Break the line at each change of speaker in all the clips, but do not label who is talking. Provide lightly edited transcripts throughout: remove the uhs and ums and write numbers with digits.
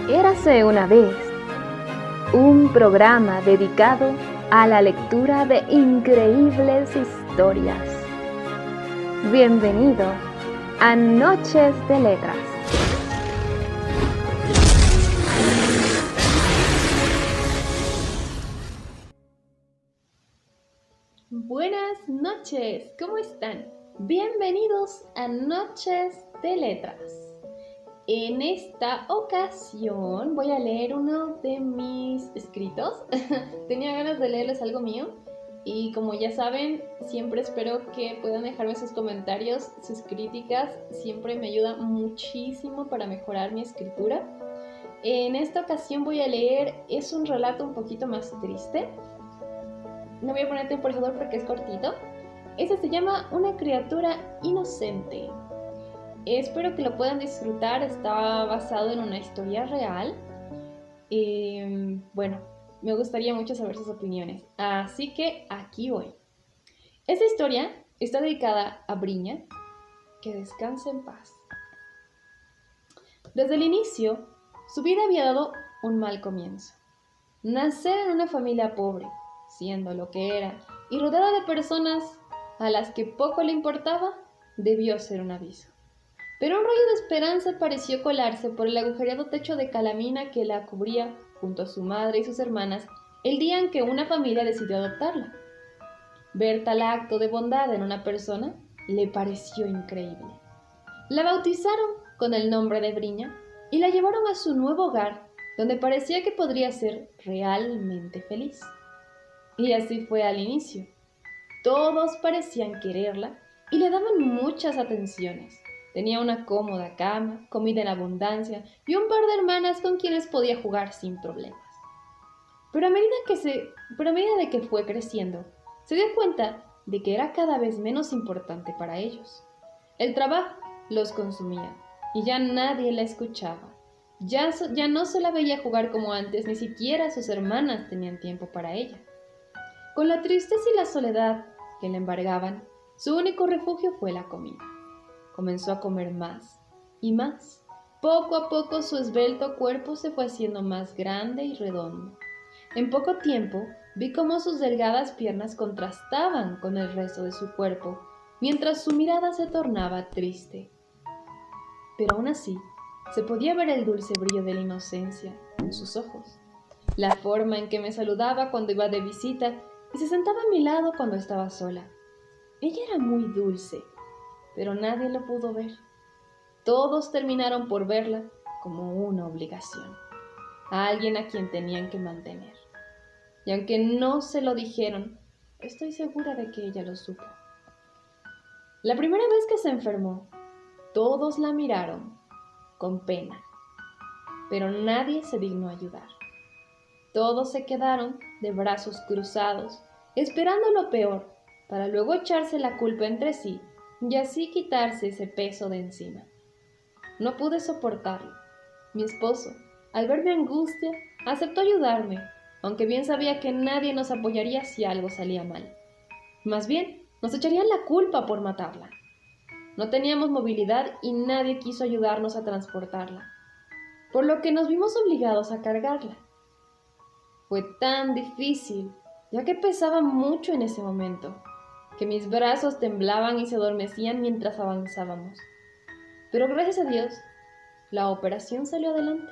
Érase una vez un programa dedicado a la lectura de increíbles historias. Bienvenido a Noches de Letras. Buenas noches, ¿cómo están? Bienvenidos a Noches de Letras. En esta ocasión voy a leer uno de mis escritos. Tenía ganas de leerles algo mío y como ya saben, siempre espero que puedan dejarme sus comentarios, sus críticas. Siempre me ayuda muchísimo para mejorar mi escritura. En esta ocasión voy a leer, es un relato un poquito más triste. No voy a poner temporizador porque es cortito. Este se llama Una criatura inocente. Espero que lo puedan disfrutar, está basado en una historia real. Bueno, me gustaría mucho saber sus opiniones, así que aquí voy. Esta historia está dedicada a Briña, que descanse en paz. Desde el inicio, su vida había dado un mal comienzo. Nacer en una familia pobre, siendo lo que era, y rodeada de personas a las que poco le importaba, debió ser un aviso. Pero un rayo de esperanza pareció colarse por el agujereado techo de calamina que la cubría, junto a su madre y sus hermanas, el día en que una familia decidió adoptarla. Ver tal acto de bondad en una persona le pareció increíble. La bautizaron con el nombre de Briña y la llevaron a su nuevo hogar, donde parecía que podría ser realmente feliz. Y así fue al inicio. Todos parecían quererla y le daban muchas atenciones. Tenía una cómoda cama, comida en abundancia y un par de hermanas con quienes podía jugar sin problemas. Pero a medida de que fue creciendo, se dio cuenta de que era cada vez menos importante para ellos. El trabajo los consumía y ya nadie la escuchaba. Ya no se la veía jugar como antes, ni siquiera sus hermanas tenían tiempo para ella. Con la tristeza y la soledad que la embargaban, su único refugio fue la comida. Comenzó a comer más y más. Poco a poco su esbelto cuerpo se fue haciendo más grande y redondo. En poco tiempo vi cómo sus delgadas piernas contrastaban con el resto de su cuerpo, mientras su mirada se tornaba triste. Pero aún así, se podía ver el dulce brillo de la inocencia en sus ojos, la forma en que me saludaba cuando iba de visita y se sentaba a mi lado cuando estaba sola. Ella era muy dulce, pero nadie lo pudo ver. Todos terminaron por verla como una obligación, a alguien a quien tenían que mantener. Y aunque no se lo dijeron, estoy segura de que ella lo supo. La primera vez que se enfermó, todos la miraron con pena, pero nadie se dignó a ayudar. Todos se quedaron de brazos cruzados, esperando lo peor, para luego echarse la culpa entre sí y así quitarse ese peso de encima. No pude soportarlo. Mi esposo, al ver mi angustia, aceptó ayudarme, aunque bien sabía que nadie nos apoyaría si algo salía mal. Más bien, nos echarían la culpa por matarla. No teníamos movilidad y nadie quiso ayudarnos a transportarla, por lo que nos vimos obligados a cargarla. Fue tan difícil, ya que pesaba mucho en ese momento, que mis brazos temblaban y se adormecían mientras avanzábamos. Pero gracias a Dios, la operación salió adelante.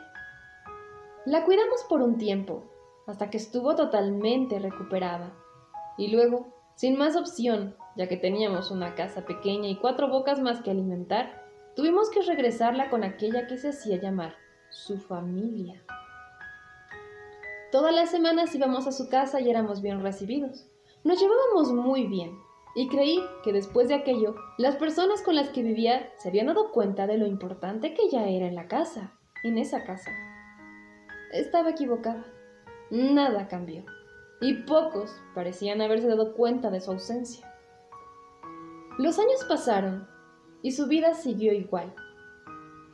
La cuidamos por un tiempo, hasta que estuvo totalmente recuperada. Y luego, sin más opción, ya que teníamos una casa pequeña y 4 bocas más que alimentar, tuvimos que regresarla con aquella que se hacía llamar su familia. Todas las semanas íbamos a su casa y éramos bien recibidos. Nos llevábamos muy bien. Y creí que después de aquello, las personas con las que vivía se habían dado cuenta de lo importante que ella era en esa casa. Estaba equivocada. Nada cambió. Y pocos parecían haberse dado cuenta de su ausencia. Los años pasaron y su vida siguió igual.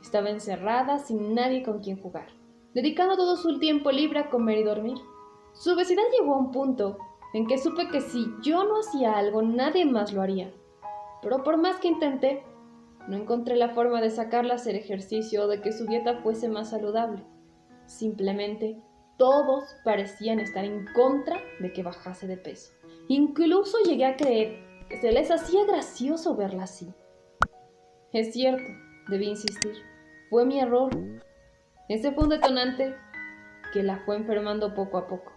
Estaba encerrada sin nadie con quien jugar, dedicando todo su tiempo libre a comer y dormir. Su obesidad llegó a un punto en que supe que si yo no hacía algo, nadie más lo haría. Pero por más que intenté, No encontré la forma de sacarla a hacer ejercicio o de que su dieta fuese más saludable. Simplemente todos parecían estar en contra de que bajase de peso. Incluso llegué a creer que se les hacía gracioso verla así. Es cierto, debí insistir. Fue mi error. Ese fue un detonante que la fue enfermando poco a poco.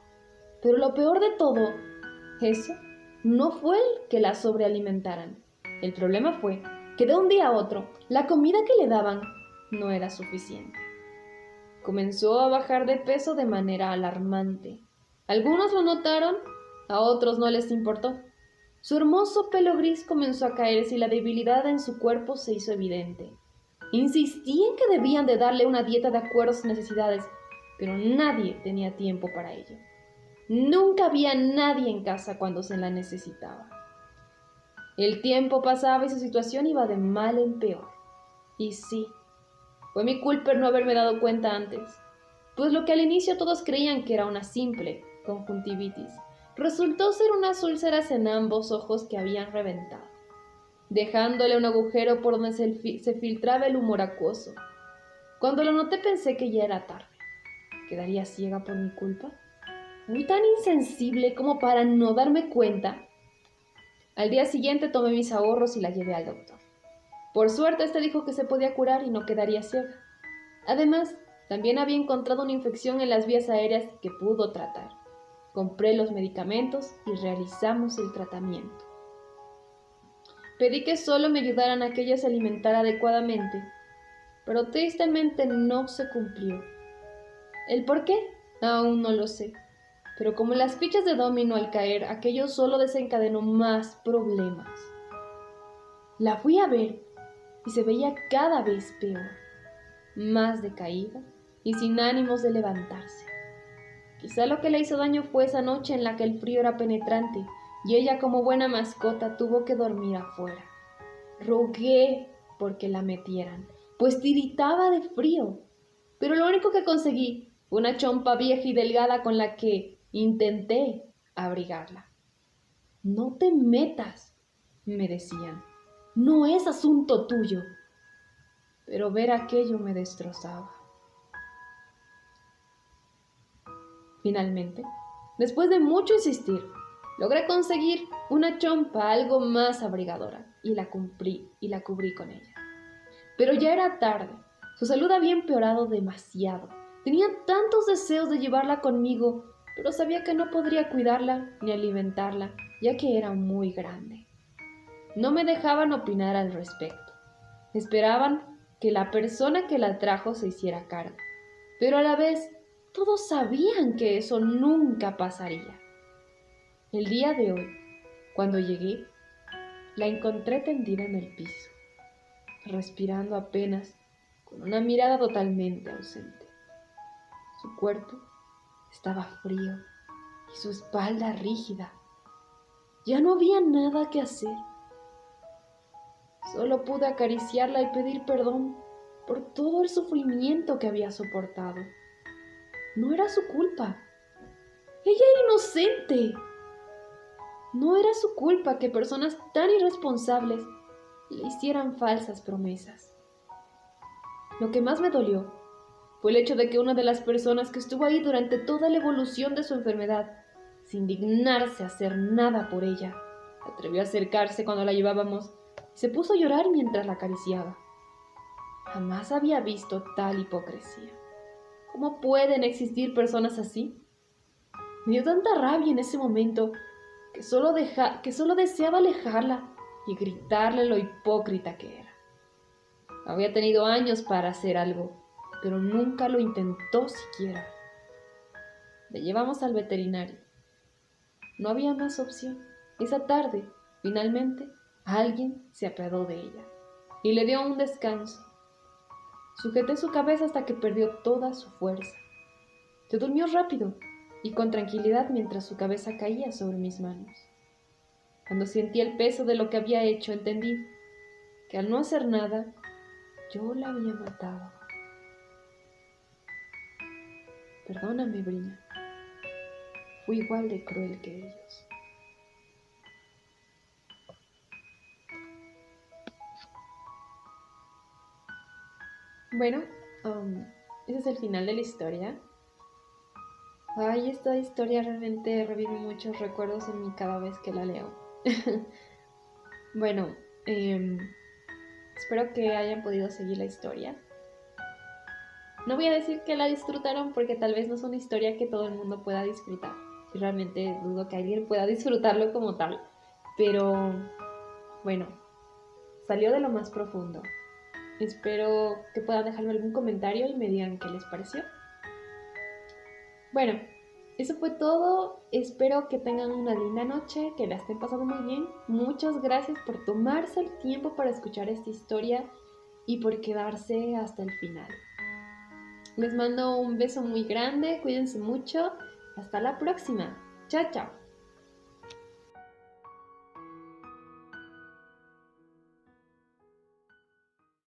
Pero lo peor de todo, eso no fue el que la sobrealimentaran. El problema fue que de un día a otro, la comida que le daban no era suficiente. Comenzó a bajar de peso de manera alarmante. Algunos lo notaron, a otros no les importó. Su hermoso pelo gris comenzó a caerse y la debilidad en su cuerpo se hizo evidente. Insistí en que debían de darle una dieta de acuerdo a sus necesidades, pero nadie tenía tiempo para ello. Nunca había nadie en casa cuando se la necesitaba. El tiempo pasaba y su situación iba de mal en peor. Y sí, fue mi culpa no haberme dado cuenta antes, pues lo que al inicio todos creían que era una simple conjuntivitis, resultó ser unas úlceras en ambos ojos que habían reventado, dejándole un agujero por donde se filtraba el humor acuoso. Cuando lo noté pensé que ya era tarde. ¿Quedaría ciega por mi culpa? ¿Fui tan insensible como para no darme cuenta? Al día siguiente tomé mis ahorros y la llevé al doctor. Por suerte, este dijo que se podía curar y no quedaría ciega. Además, también había encontrado una infección en las vías aéreas que pudo tratar. Compré los medicamentos y realizamos el tratamiento. Pedí que solo me ayudaran a que ella se alimentara adecuadamente, pero tristemente no se cumplió. ¿El por qué? Aún no lo sé. Pero como las fichas de dominó al caer, aquello solo desencadenó más problemas. La fui a ver y se veía cada vez peor, más decaída y sin ánimos de levantarse. Quizá lo que le hizo daño fue esa noche en la que el frío era penetrante y ella como buena mascota tuvo que dormir afuera. Rogué porque la metieran, pues tiritaba de frío, pero lo único que conseguí fue una chompa vieja y delgada con la que intenté abrigarla. No te metas, me decían, no es asunto tuyo. Pero ver aquello me destrozaba. Finalmente, después de mucho insistir, logré conseguir una chompa algo más abrigadora y la cubrí con ella. Pero ya era tarde. Su salud había empeorado demasiado. Tenía tantos deseos de llevarla conmigo, pero sabía que no podría cuidarla ni alimentarla, ya que era muy grande. No me dejaban opinar al respecto. Esperaban que la persona que la trajo se hiciera cargo, pero a la vez todos sabían que eso nunca pasaría. El día de hoy, cuando llegué, la encontré tendida en el piso, respirando apenas, con una mirada totalmente ausente. Su cuerpo estaba frío y su espalda rígida. Ya no había nada que hacer. Solo pude acariciarla y pedir perdón por todo el sufrimiento que había soportado. No era su culpa. Ella era inocente. No era su culpa que personas tan irresponsables le hicieran falsas promesas. Lo que más me dolió fue el hecho de que una de las personas que estuvo ahí durante toda la evolución de su enfermedad, sin dignarse a hacer nada por ella, atrevió a acercarse cuando la llevábamos y se puso a llorar mientras la acariciaba. Jamás había visto tal hipocresía. ¿Cómo pueden existir personas así? Me dio tanta rabia en ese momento que solo deseaba alejarla y gritarle lo hipócrita que era. Había tenido años para hacer algo, pero nunca lo intentó siquiera. La llevamos al veterinario. No había más opción. Esa tarde, finalmente, alguien se apiadó de ella y le dio un descanso. Sujeté su cabeza hasta que perdió toda su fuerza. Se durmió rápido y con tranquilidad mientras su cabeza caía sobre mis manos. Cuando sentí el peso de lo que había hecho, entendí que al no hacer nada, yo la había matado. Perdóname, Brina. Fui igual de cruel que ellos. Bueno, um, ese es el final de la historia. Ay, esta historia realmente revive muchos recuerdos en mí cada vez que la leo. Bueno, em, espero que hayan podido seguir la historia. No voy a decir que la disfrutaron porque tal vez no es una historia que todo el mundo pueda disfrutar. Y realmente dudo que alguien pueda disfrutarlo como tal. Pero bueno, salió de lo más profundo. Espero que puedan dejarme algún comentario y me digan qué les pareció. Bueno, eso fue todo. Espero que tengan una linda noche, que la estén pasando muy bien. Muchas gracias por tomarse el tiempo para escuchar esta historia y por quedarse hasta el final. Les mando un beso muy grande, cuídense mucho. Hasta la próxima. Chao, chao.